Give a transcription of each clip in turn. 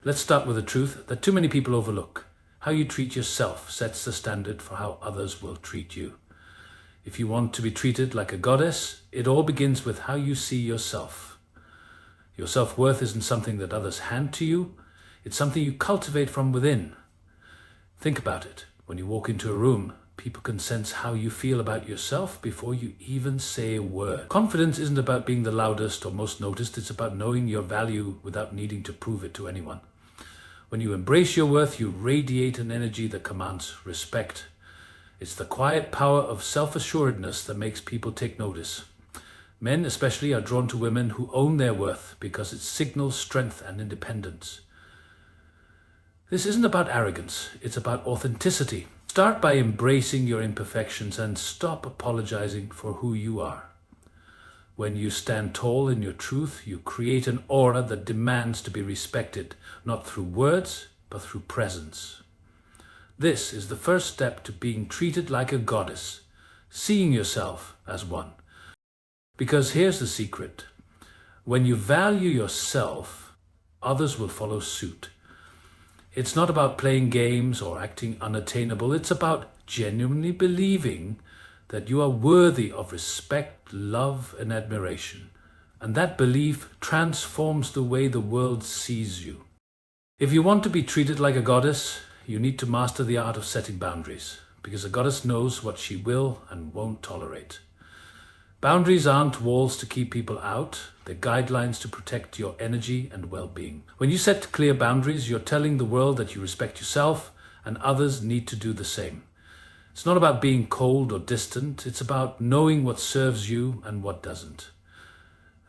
Let's start with a truth that too many people overlook. How you treat yourself sets the standard for how others will treat you. If you want to be treated like a goddess, it all begins with how you see yourself. Your self-worth isn't something that others hand to you. It's something you cultivate from within. Think about it. When you walk into a room, people can sense how you feel about yourself before you even say a word. Confidence isn't about being the loudest or most noticed. It's about knowing your value without needing to prove it to anyone. When you embrace your worth, you radiate an energy that commands respect. It's the quiet power of self-assuredness that makes people take notice. Men especially are drawn to women who own their worth because it signals strength and independence. This isn't about arrogance, it's about authenticity. Start by embracing your imperfections and stop apologizing for who you are. When you stand tall in your truth, you create an aura that demands to be respected, not through words, but through presence. This is the first step to being treated like a goddess, seeing yourself as one. Because here's the secret. When you value yourself, others will follow suit. It's not about playing games or acting unattainable. It's about genuinely believing that you are worthy of respect, love, and admiration. And that belief transforms the way the world sees you. If you want to be treated like a goddess, you need to master the art of setting boundaries, because a goddess knows what she will and won't tolerate. Boundaries aren't walls to keep people out, they're guidelines to protect your energy and well-being. When you set clear boundaries, you're telling the world that you respect yourself and others need to do the same. It's not about being cold or distant, it's about knowing what serves you and what doesn't.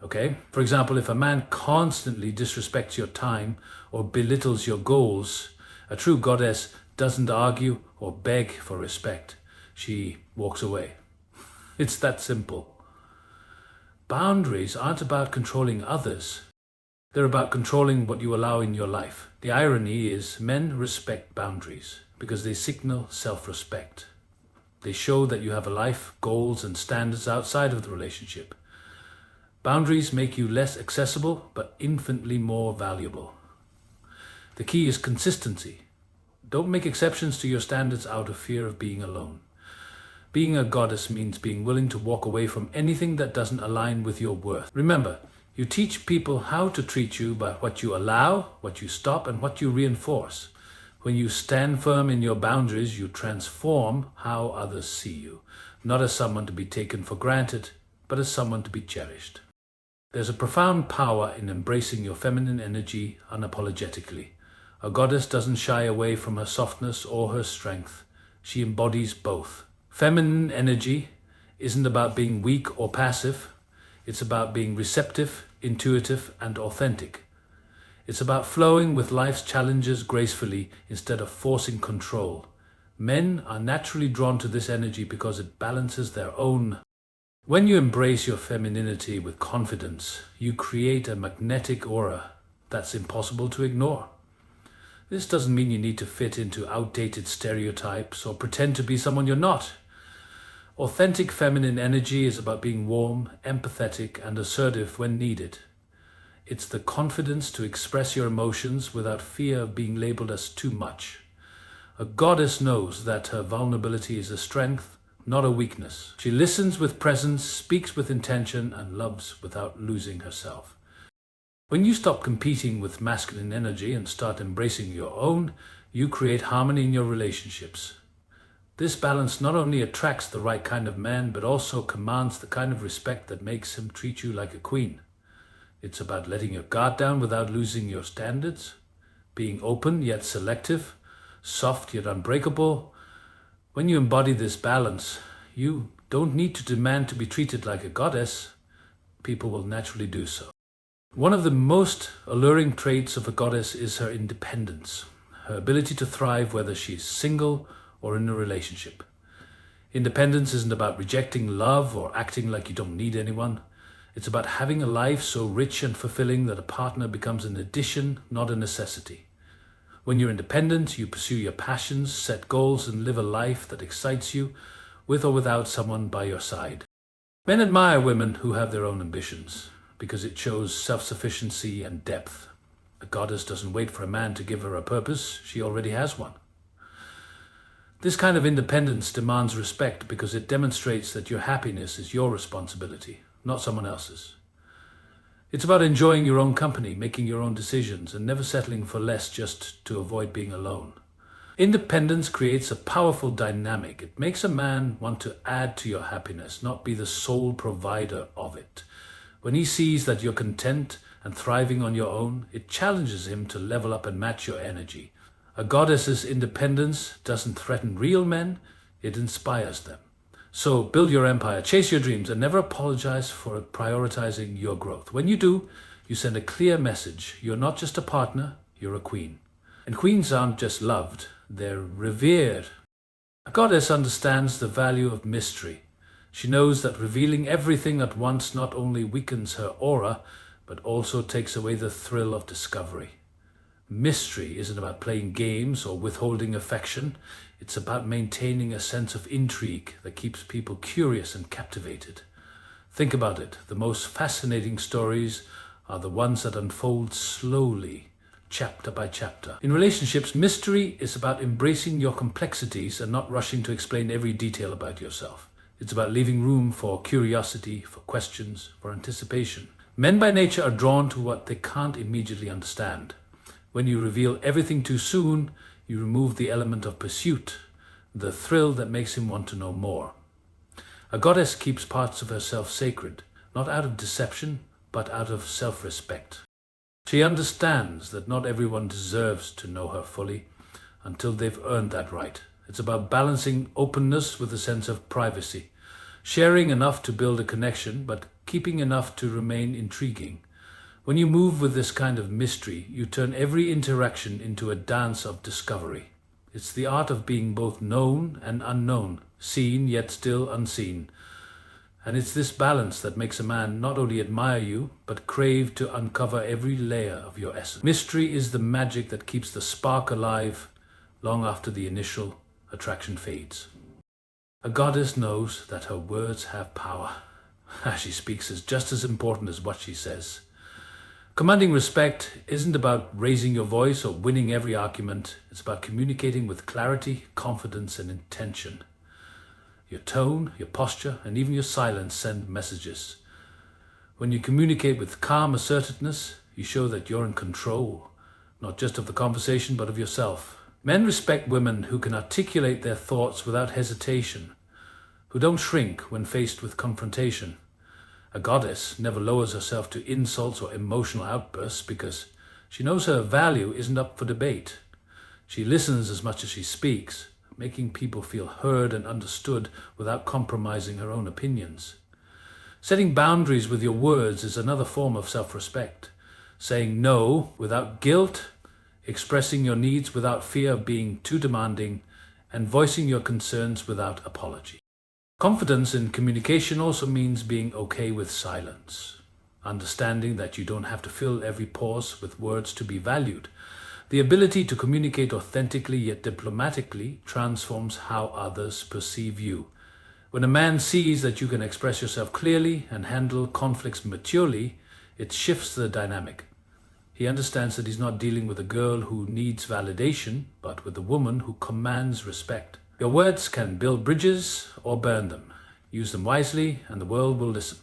Okay? For example, if a man constantly disrespects your time or belittles your goals, a true goddess doesn't argue or beg for respect. She walks away. It's that simple. Boundaries aren't about controlling others. They're about controlling what you allow in your life. The irony is men respect boundaries because they signal self-respect. They show that you have a life, goals, and standards outside of the relationship. Boundaries make you less accessible, but infinitely more valuable. The key is consistency. Don't make exceptions to your standards out of fear of being alone. Being a goddess means being willing to walk away from anything that doesn't align with your worth. Remember, you teach people how to treat you by what you allow, what you stop, and what you reinforce. When you stand firm in your boundaries, you transform how others see you, not as someone to be taken for granted, but as someone to be cherished. There's a profound power in embracing your feminine energy unapologetically. A goddess doesn't shy away from her softness or her strength. She embodies both. Feminine energy isn't about being weak or passive. It's about being receptive, intuitive, and authentic. It's about flowing with life's challenges gracefully instead of forcing control. Men are naturally drawn to this energy because it balances their own. When you embrace your femininity with confidence, you create a magnetic aura that's impossible to ignore. This doesn't mean you need to fit into outdated stereotypes or pretend to be someone you're not. Authentic feminine energy is about being warm, empathetic, and assertive when needed. It's the confidence to express your emotions without fear of being labeled as too much. A goddess knows that her vulnerability is a strength, not a weakness. She listens with presence, speaks with intention, and loves without losing herself. When you stop competing with masculine energy and start embracing your own, you create harmony in your relationships. This balance not only attracts the right kind of man, but also commands the kind of respect that makes him treat you like a queen. It's about letting your guard down without losing your standards, being open yet selective, soft yet unbreakable. When you embody this balance, you don't need to demand to be treated like a goddess. People will naturally do so. One of the most alluring traits of a goddess is her independence, her ability to thrive whether she's single or in a relationship. Independence isn't about rejecting love or acting like you don't need anyone. It's about having a life so rich and fulfilling that a partner becomes an addition, not a necessity. When you're independent, you pursue your passions, set goals, and live a life that excites you, with or without someone by your side. Men admire women who have their own ambitions, because it shows self-sufficiency and depth. A goddess doesn't wait for a man to give her a purpose, she already has one. This kind of independence demands respect because it demonstrates that your happiness is your responsibility, not someone else's. It's about enjoying your own company, making your own decisions, and never settling for less just to avoid being alone. Independence creates a powerful dynamic. It makes a man want to add to your happiness, not be the sole provider of it. When he sees that you're content and thriving on your own, it challenges him to level up and match your energy. A goddess's independence doesn't threaten real men, it inspires them. So build your empire, chase your dreams, and never apologize for prioritizing your growth. When you do, you send a clear message. You're not just a partner, you're a queen. And queens aren't just loved, they're revered. A goddess understands the value of mystery. She knows that revealing everything at once not only weakens her aura, but also takes away the thrill of discovery. Mystery isn't about playing games or withholding affection. It's about maintaining a sense of intrigue that keeps people curious and captivated. Think about it. The most fascinating stories are the ones that unfold slowly, chapter by chapter. In relationships, mystery is about embracing your complexities and not rushing to explain every detail about yourself. It's about leaving room for curiosity, for questions, for anticipation. Men by nature are drawn to what they can't immediately understand. When you reveal everything too soon, you remove the element of pursuit, the thrill that makes him want to know more. A goddess keeps parts of herself sacred, not out of deception, but out of self-respect. She understands that not everyone deserves to know her fully until they've earned that right. It's about balancing openness with a sense of privacy, sharing enough to build a connection, but keeping enough to remain intriguing. When you move with this kind of mystery, you turn every interaction into a dance of discovery. It's the art of being both known and unknown, seen yet still unseen. And it's this balance that makes a man not only admire you, but crave to uncover every layer of your essence. Mystery is the magic that keeps the spark alive long after the initial attraction fades. A goddess knows that her words have power. How she speaks is just as important as what she says. Commanding respect isn't about raising your voice or winning every argument. It's about communicating with clarity, confidence, and intention. Your tone, your posture, and even your silence send messages. When you communicate with calm assertiveness, you show that you're in control, not just of the conversation, but of yourself. Men respect women who can articulate their thoughts without hesitation, who don't shrink when faced with confrontation. A goddess never lowers herself to insults or emotional outbursts because she knows her value isn't up for debate. She listens as much as she speaks, making people feel heard and understood without compromising her own opinions. Setting boundaries with your words is another form of self-respect. Saying no without guilt, expressing your needs without fear of being too demanding, and voicing your concerns without apology. Confidence in communication also means being okay with silence, understanding that you don't have to fill every pause with words to be valued. The ability to communicate authentically yet diplomatically transforms how others perceive you. When a man sees that you can express yourself clearly and handle conflicts maturely, it shifts the dynamic. He understands that he's not dealing with a girl who needs validation, but with a woman who commands respect. Your words can build bridges or burn them. Use them wisely and the world will listen.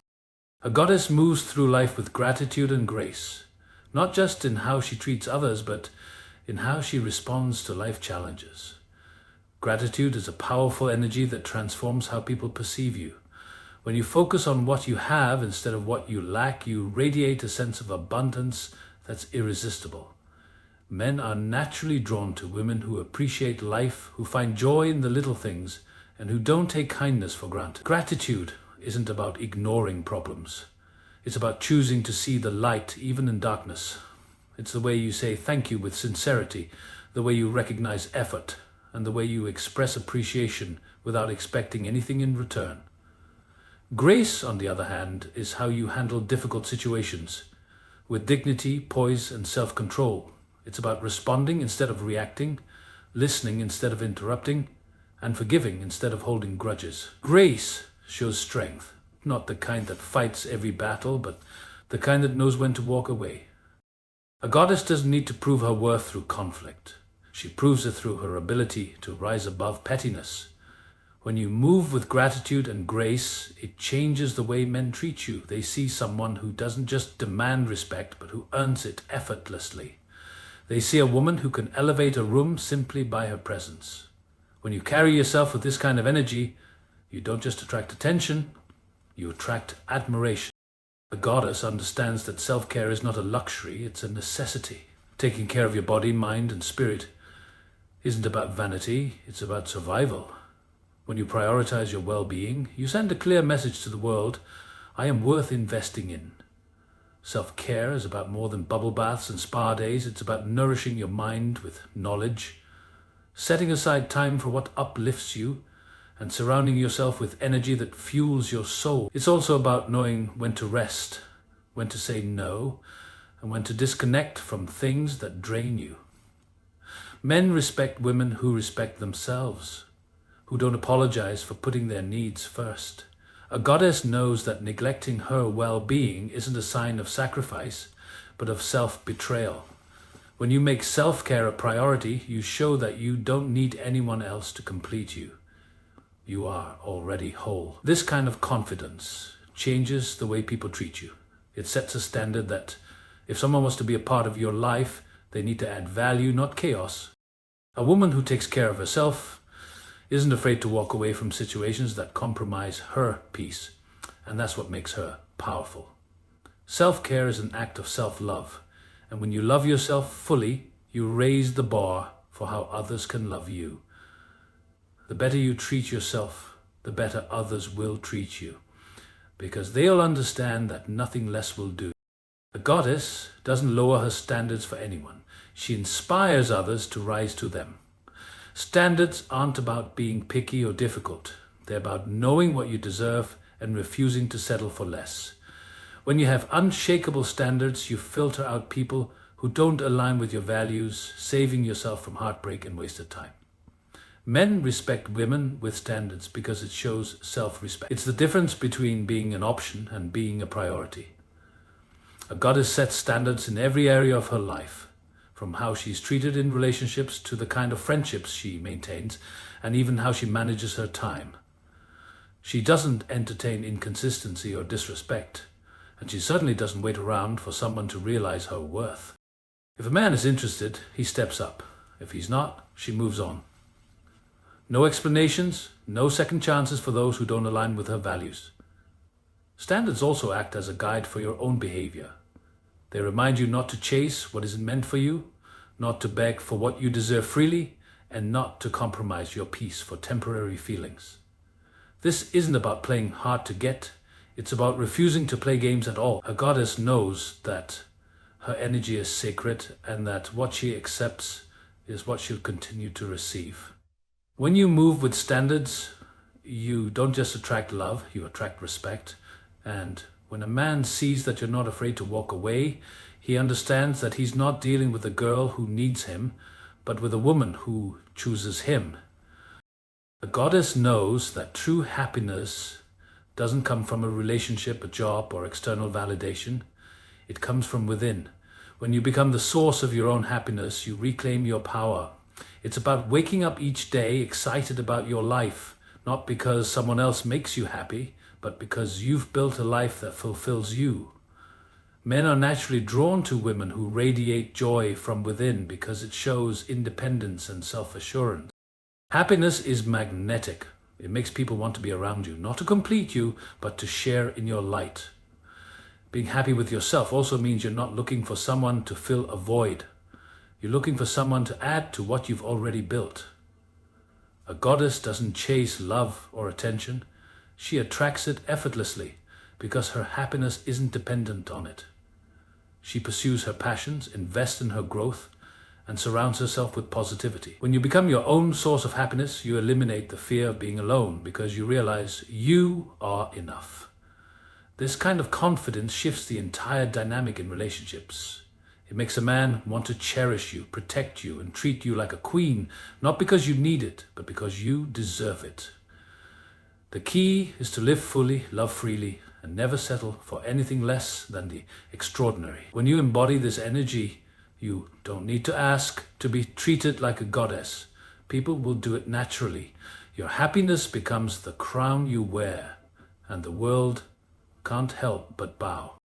A goddess moves through life with gratitude and grace, not just in how she treats others, but in how she responds to life challenges. Gratitude is a powerful energy that transforms how people perceive you. When you focus on what you have instead of what you lack, you radiate a sense of abundance that's irresistible. Men are naturally drawn to women who appreciate life, who find joy in the little things, and who don't take kindness for granted. Gratitude isn't about ignoring problems. It's about choosing to see the light even in darkness. It's the way you say thank you with sincerity, the way you recognize effort, and the way you express appreciation without expecting anything in return. Grace, on the other hand, is how you handle difficult situations, with dignity, poise, and self-control. It's about responding instead of reacting, listening instead of interrupting, and forgiving instead of holding grudges. Grace shows strength, not the kind that fights every battle, but the kind that knows when to walk away. A goddess doesn't need to prove her worth through conflict. She proves it through her ability to rise above pettiness. When you move with gratitude and grace, it changes the way men treat you. They see someone who doesn't just demand respect, but who earns it effortlessly. They see a woman who can elevate a room simply by her presence. When you carry yourself with this kind of energy, you don't just attract attention, you attract admiration. A goddess understands that self-care is not a luxury, it's a necessity. Taking care of your body, mind, and spirit isn't about vanity, it's about survival. When you prioritize your well-being, you send a clear message to the world: I am worth investing in. Self-care is about more than bubble baths and spa days. It's about nourishing your mind with knowledge, setting aside time for what uplifts you, and surrounding yourself with energy that fuels your soul. It's also about knowing when to rest, when to say no, and when to disconnect from things that drain you. Men respect women who respect themselves, who don't apologize for putting their needs first. A goddess knows that neglecting her well-being isn't a sign of sacrifice, but of self-betrayal. When you make self-care a priority, you show that you don't need anyone else to complete you. You are already whole. This kind of confidence changes the way people treat you. It sets a standard that if someone wants to be a part of your life, they need to add value, not chaos. A woman who takes care of herself isn't afraid to walk away from situations that compromise her peace, and that's what makes her powerful. Self-care is an act of self-love, and when you love yourself fully, you raise the bar for how others can love you. The better you treat yourself, the better others will treat you, because they'll understand that nothing less will do. A goddess doesn't lower her standards for anyone. She inspires others to rise to them. Standards aren't about being picky or difficult. They're about knowing what you deserve and refusing to settle for less. When you have unshakable standards, you filter out people who don't align with your values, saving yourself from heartbreak and wasted time. Men respect women with standards because it shows self-respect. It's the difference between being an option and being a priority. A goddess sets standards in every area of her life, from how she's treated in relationships to the kind of friendships she maintains, and even how she manages her time. She doesn't entertain inconsistency or disrespect, and she certainly doesn't wait around for someone to realize her worth. If a man is interested, he steps up. If he's not, she moves on. No explanations, no second chances for those who don't align with her values. Standards also act as a guide for your own behavior. They remind you not to chase what isn't meant for you, not to beg for what you deserve freely, and not to compromise your peace for temporary feelings. This isn't about playing hard to get, it's about refusing to play games at all. A goddess knows that her energy is sacred and that what she accepts is what she'll continue to receive. When you move with standards, you don't just attract love, you attract respect. And when a man sees that you're not afraid to walk away, he understands that he's not dealing with a girl who needs him, but with a woman who chooses him. A goddess knows that true happiness doesn't come from a relationship, a job, or external validation. It comes from within. When you become the source of your own happiness, you reclaim your power. It's about waking up each day excited about your life, not because someone else makes you happy, but because you've built a life that fulfills you. Men are naturally drawn to women who radiate joy from within because it shows independence and self-assurance. Happiness is magnetic. It makes people want to be around you, not to complete you, but to share in your light. Being happy with yourself also means you're not looking for someone to fill a void. You're looking for someone to add to what you've already built. A goddess doesn't chase love or attention. She attracts it effortlessly because her happiness isn't dependent on it. She pursues her passions, invests in her growth, and surrounds herself with positivity. When you become your own source of happiness, you eliminate the fear of being alone because you realize you are enough. This kind of confidence shifts the entire dynamic in relationships. It makes a man want to cherish you, protect you, and treat you like a queen, not because you need it, but because you deserve it. The key is to live fully, love freely, and never settle for anything less than the extraordinary. When you embody this energy, You don't need to ask to be treated like a goddess. People will do it naturally. Your happiness becomes the crown you wear, and the world can't help but bow.